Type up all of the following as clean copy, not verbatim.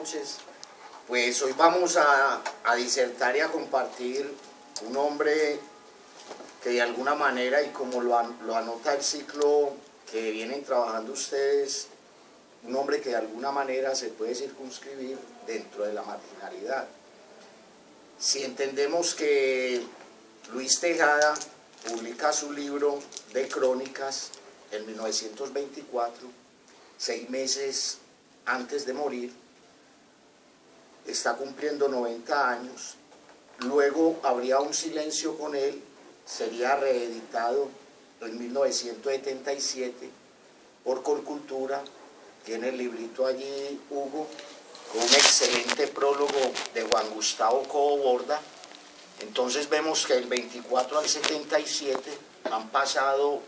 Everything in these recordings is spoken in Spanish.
noches. Pues hoy vamos a disertar y a compartir un hombre que de alguna manera, y como lo anota el ciclo que vienen trabajando ustedes, un hombre que de alguna manera se puede circunscribir dentro de la marginalidad. Si entendemos que Luis Tejada publica su libro de crónicas en 1924, 6 meses antes de morir, está cumpliendo 90 años, luego habría un silencio con él, sería reeditado en 1977 por Colcultura, tiene el librito allí Hugo, con un excelente prólogo de Juan Gustavo Cobo Borda. Entonces vemos que del 24 al 77 han pasado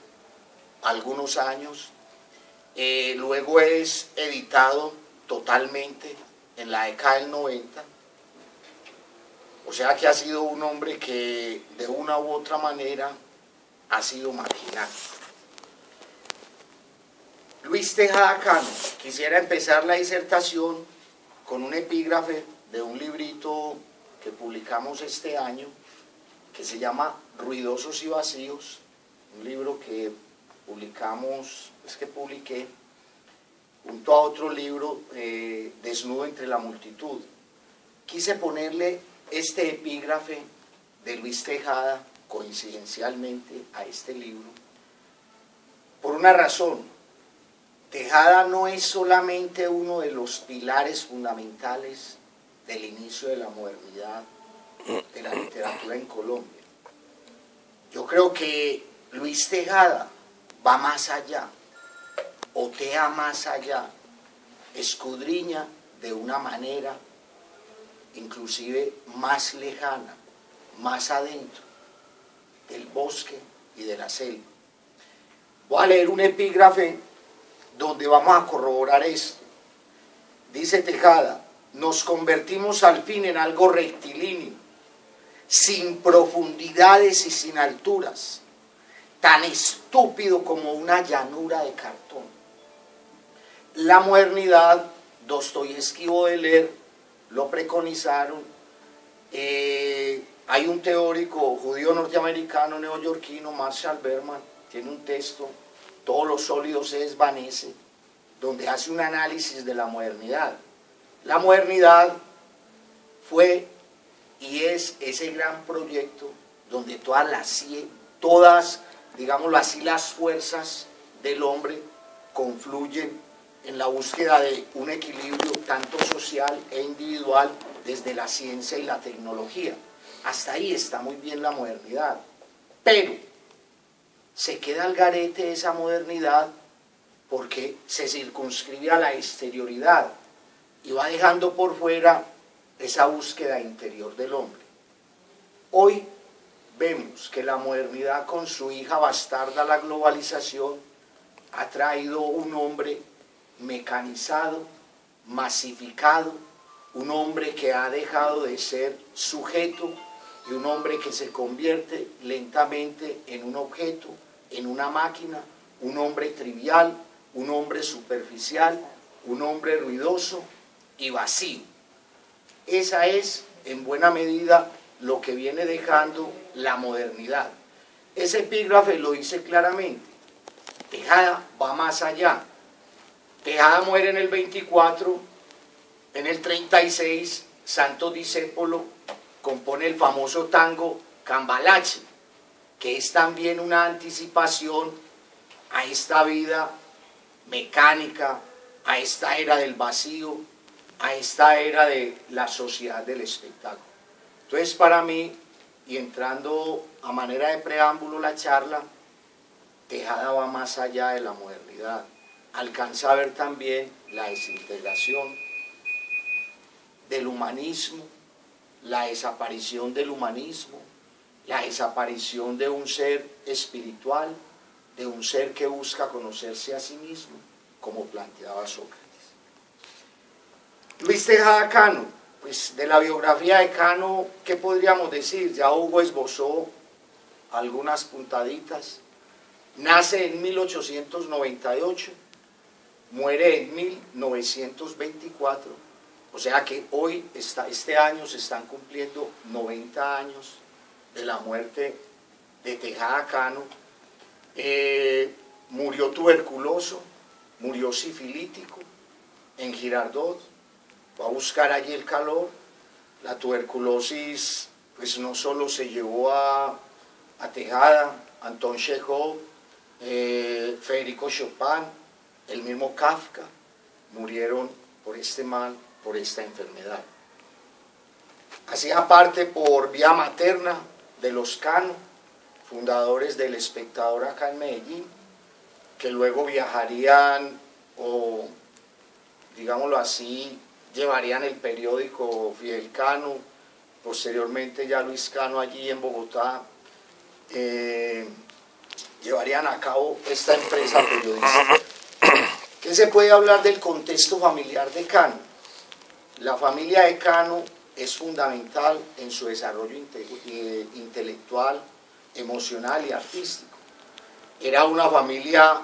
algunos años, luego es editado totalmente en la década del 90, o sea que ha sido un hombre que de una u otra manera ha sido marginal. Luis Tejada Cano, quisiera empezar la disertación con un epígrafe de un librito que publicamos este año, que se llama Ruidosos y Vacíos, un libro que publiqué junto a otro libro, Desnudo entre la multitud. Quise ponerle este epígrafe de Luis Tejada coincidencialmente a este libro por una razón. Tejada no es solamente uno de los pilares fundamentales del inicio de la modernidad de la literatura en Colombia. Yo creo que Luis Tejada va más allá, otea más allá, escudriña de una manera inclusive más lejana, más adentro del bosque y de la selva. Voy a leer un epígrafe donde vamos a corroborar esto. Dice Tejada: nos convertimos al fin en algo rectilíneo, sin profundidades y sin alturas, tan estúpido como una llanura de cartón. La modernidad, Dostoyevski y Baudelaire lo preconizaron. Hay un teórico judío norteamericano neoyorquino, Marshall Berman, tiene un texto, Todos los sólidos se desvanece, donde hace un análisis de la modernidad. La modernidad fue y es ese gran proyecto donde todas, digámoslo así, las fuerzas del hombre confluyen en la búsqueda de un equilibrio tanto social e individual desde la ciencia y la tecnología. Hasta ahí está muy bien la modernidad, pero se queda al garete esa modernidad porque se circunscribe a la exterioridad y va dejando por fuera esa búsqueda interior del hombre. Hoy vemos que la modernidad, con su hija bastarda, la globalización, ha traído un hombre mecanizado, masificado, un hombre que ha dejado de ser sujeto y un hombre que se convierte lentamente en un objeto, en una máquina, un hombre trivial, un hombre superficial, un hombre ruidoso y vacío. Esa es, en buena medida, lo que viene dejando la modernidad. Ese epígrafe lo dice claramente. Tejada va más allá. Tejada muere en el 24, en el 36, Santos Discépolo compone el famoso tango Cambalache, que es también una anticipación a esta vida mecánica, a esta era del vacío, a esta era de la sociedad del espectáculo. Entonces, para mí, y entrando a manera de preámbulo la charla, Tejada va más allá de la modernidad. Alcanza a ver también la desintegración del humanismo, la desaparición del humanismo, la desaparición de un ser espiritual, de un ser que busca conocerse a sí mismo, como planteaba Sócrates. Luis Tejada Cano, pues de la biografía de Cano, ¿qué podríamos decir? Ya Hugo esbozó algunas puntaditas. Nace en 1898, muere en 1924, O sea que hoy, este año, se están cumpliendo 90 años de la muerte de Tejada Cano. Murió tuberculoso, murió sifilítico en Girardot, fue a buscar allí el calor. La tuberculosis pues no solo se llevó a Tejada, Anton Chekhov, Federico Chopin, el mismo Kafka, murieron por este mal, por esta enfermedad. Hacía parte por vía materna de los Cano, fundadores del Espectador acá en Medellín, que luego viajarían, o digámoslo así, llevarían el periódico Fidel Cano, posteriormente ya Luis Cano allí en Bogotá, llevarían a cabo esta empresa periodística. ¿Qué se puede hablar del contexto familiar de Cano? La familia de Cano es fundamental en su desarrollo intelectual, emocional y artístico. Era una familia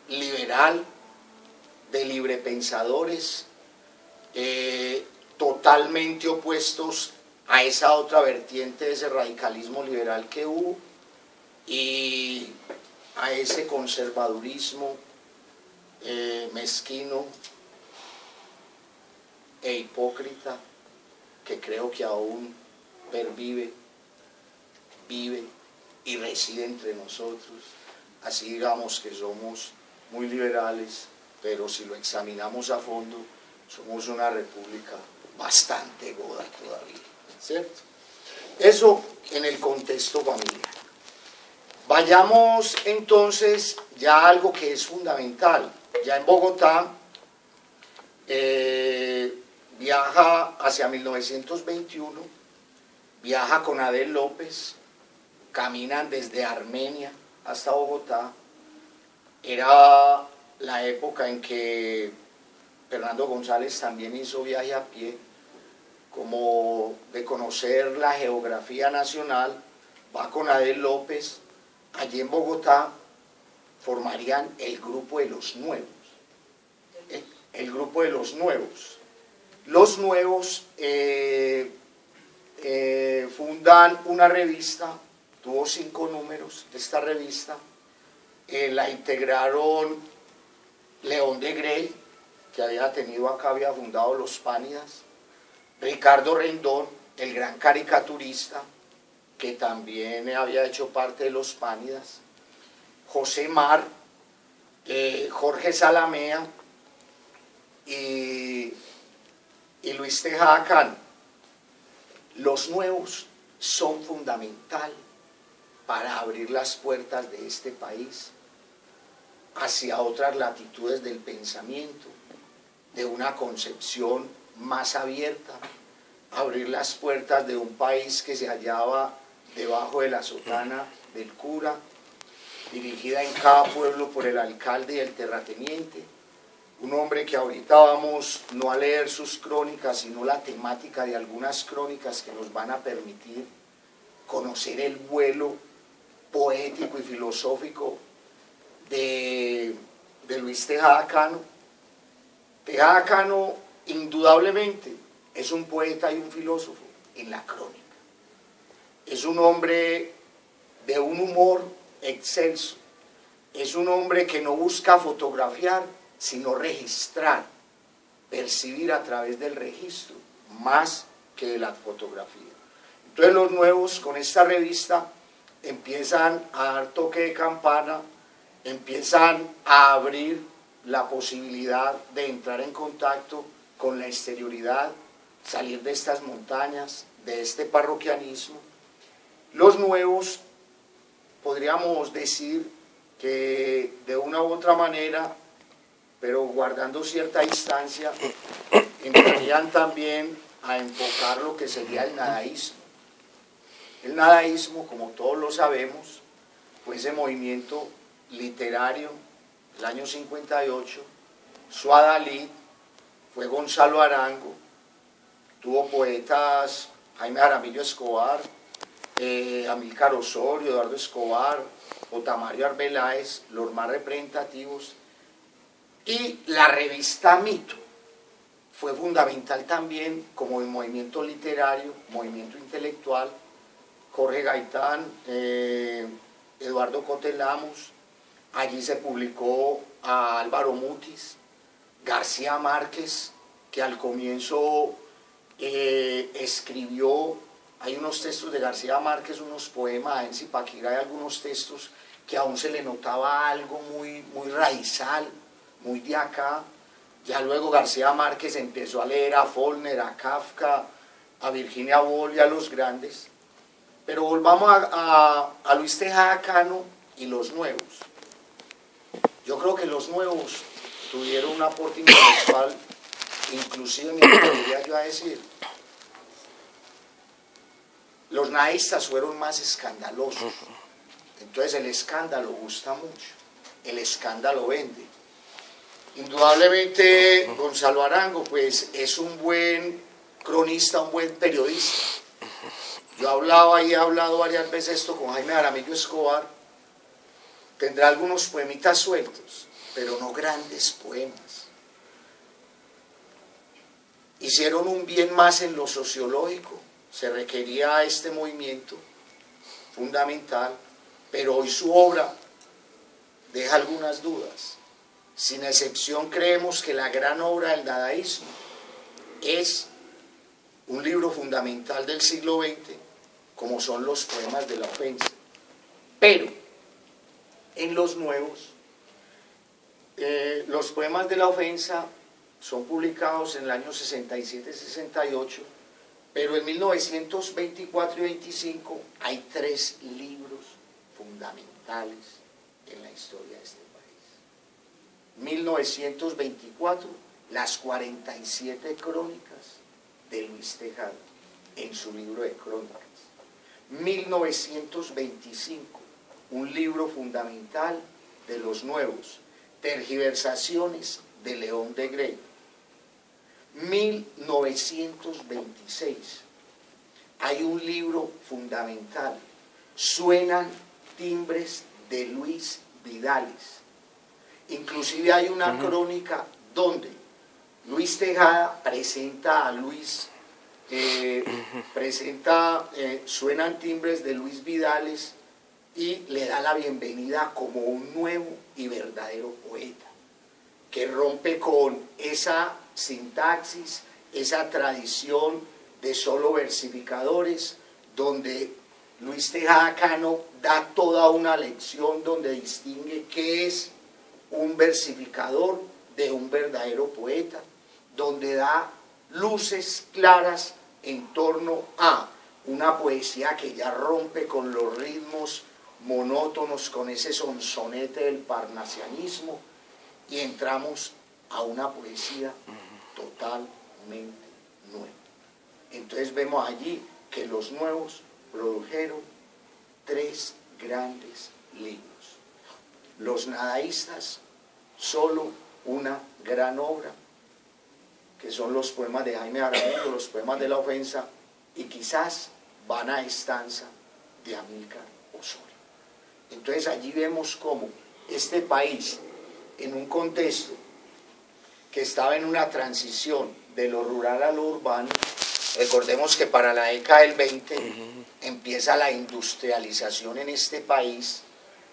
liberal, de librepensadores, totalmente opuestos a esa otra vertiente de ese radicalismo liberal que hubo y a ese conservadurismo mezquino e hipócrita que creo que aún pervive, vive y reside entre nosotros. Así digamos que somos muy liberales, pero si lo examinamos a fondo, somos una república bastante goda todavía, ¿cierto? Eso en el contexto familiar. Vayamos entonces ya a algo que es fundamental. Ya en Bogotá viaja hacia 1921, viaja con Adel López, caminan desde Armenia hasta Bogotá. Era la época en que Fernando González también hizo viaje a pie, como de conocer la geografía nacional. Va con Adel López, allí en Bogotá formarían el grupo de los nuevos. El grupo de los nuevos. Los nuevos fundan una revista, tuvo 5 números esta revista, la integraron León de Grey, que había fundado Los Pánidas, Ricardo Rendón, el gran caricaturista, que también había hecho parte de Los Pánidas, José Mar, Jorge Salamea y Luis Tejada Cano. Los nuevos son fundamental para abrir las puertas de este país hacia otras latitudes del pensamiento, de una concepción más abierta, abrir las puertas de un país que se hallaba debajo de la sotana del cura, dirigida en cada pueblo por el alcalde y el terrateniente, un hombre que ahorita vamos no a leer sus crónicas, sino la temática de algunas crónicas que nos van a permitir conocer el vuelo poético y filosófico de Luis Tejada Cano. Tejada Cano indudablemente es un poeta y un filósofo en la crónica. Es un hombre de un humor excelso. Es un hombre que no busca fotografiar, sino registrar, percibir a través del registro, más que de la fotografía. Entonces los nuevos con esta revista empiezan a dar toque de campana, empiezan a abrir la posibilidad de entrar en contacto con la exterioridad, salir de estas montañas, de este parroquianismo. Los nuevos, podríamos decir que de una u otra manera, pero guardando cierta distancia, entrarían también a enfocar lo que sería el nadaísmo. El nadaísmo, como todos lo sabemos, fue ese movimiento literario del año 58, Suadalí, fue Gonzalo Arango, tuvo poetas Jaime Jaramillo Escobar, Amílcar Osorio, Eduardo Escobar, Otamario Arbeláez, los más representativos, y la revista Mito fue fundamental también como movimiento literario, movimiento intelectual. Jorge Gaitán, Eduardo Cotelamos, allí se publicó a Álvaro Mutis, García Márquez, que al comienzo escribió, hay unos textos de García Márquez, unos poemas, en Zipaquirá hay algunos textos que aún se le notaba algo muy raizal, muy de acá. Ya luego García Márquez empezó a leer a Faulkner, a Kafka, a Virginia Woolf y a los grandes. Pero volvamos a Luis Tejada Cano y los nuevos. Yo creo que los nuevos tuvieron un aporte intelectual, inclusive me atrevería yo a decir, los nadaístas fueron más escandalosos. Entonces el escándalo gusta mucho, el escándalo vende. Indudablemente Gonzalo Arango pues es un buen cronista, un buen periodista. Yo hablaba y he hablado varias veces esto con Jaime Jaramillo Escobar. Tendrá algunos poemitas sueltos, pero no grandes poemas. Hicieron un bien más en lo sociológico, se requería este movimiento fundamental, pero hoy su obra deja algunas dudas. Sin excepción creemos que la gran obra del dadaísmo es un libro fundamental del siglo XX, como son los poemas de la ofensa. Pero en los nuevos, los poemas de la ofensa son publicados en el año 67-68, pero en 1924 y 25 hay 3 libros fundamentales en la historia de este país. 1924, las 47 crónicas de Luis Tejada, en su libro de crónicas. 1925, un libro fundamental de los nuevos, Tergiversaciones de León de Grey. 1926, hay un libro fundamental, Suenan timbres de Luis Vidales. Inclusive hay una crónica donde Luis Tejada presenta a Luis, Suenan timbres de Luis Vidales y le da la bienvenida como un nuevo y verdadero poeta, que rompe con esa sintaxis, esa tradición de solo versificadores, donde Luis Tejada Cano da toda una lección donde distingue qué es un versificador de un verdadero poeta, donde da luces claras en torno a una poesía que ya rompe con los ritmos monótonos, con ese sonsonete del parnasianismo, y entramos a una poesía totalmente nueva. Entonces vemos allí que los nuevos produjeron 3 grandes libros. Los nadaístas, solo una gran obra, que son los poemas de Jaime Jaramillo, los poemas de la ofensa, y quizás Vana Estanza de Amílcar Osorio. Entonces allí vemos cómo este país, en un contexto que estaba en una transición de lo rural a lo urbano, recordemos que para la década del 20 empieza la industrialización en este país,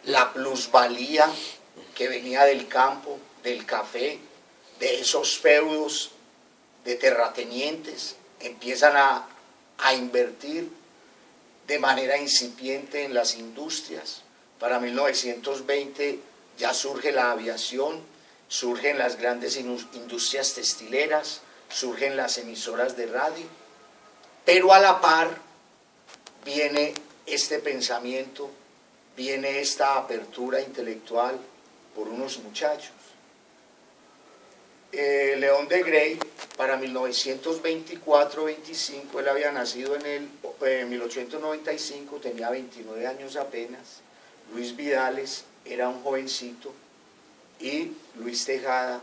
la plusvalía que venía del campo, del café, de esos feudos de terratenientes, empiezan a invertir de manera incipiente en las industrias. Para 1920 ya surge la aviación, surgen las grandes industrias textileras, surgen las emisoras de radio, pero a la par viene este pensamiento, viene esta apertura intelectual por unos muchachos. León de Grey, para 1924-25, él había nacido en 1895, tenía 29 años apenas. Luis Vidales era un jovencito y Luis Tejada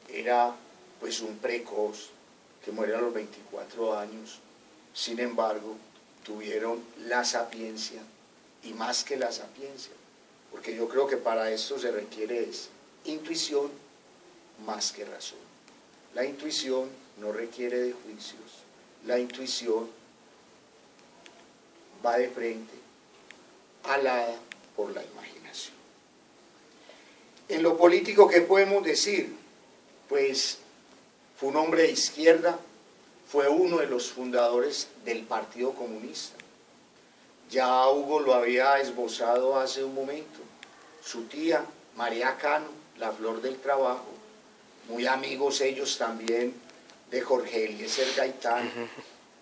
era pues un precoz que muere a los 24 años. Sin embargo, tuvieron la sapiencia, y más que la sapiencia, porque yo creo que para esto se requiere intuición más que razón. La intuición no requiere de juicios. La intuición va de frente, alada por la imaginación. En lo político, ¿qué podemos decir? Pues fue un hombre de izquierda, fue uno de los fundadores del Partido Comunista. Ya Hugo lo había esbozado hace un momento. Su tía, María Cano, la flor del trabajo, muy amigos ellos también de Jorge Eliezer Gaitán,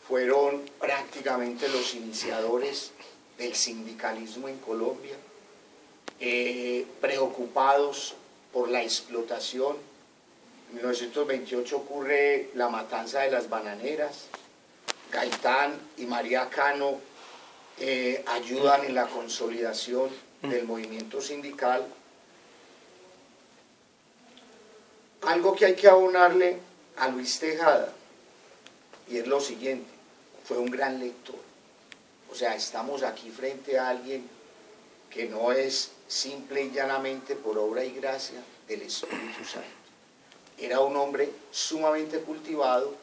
fueron prácticamente los iniciadores del sindicalismo en Colombia, preocupados por la explotación. En 1928 ocurre la matanza de las bananeras. Gaitán y María Cano ayudan en la consolidación del movimiento sindical. Algo que hay que abonarle a Luis Tejada, y es lo siguiente: fue un gran lector. O sea, estamos aquí frente a alguien que no es simple y llanamente por obra y gracia del Espíritu Santo. Era un hombre sumamente cultivado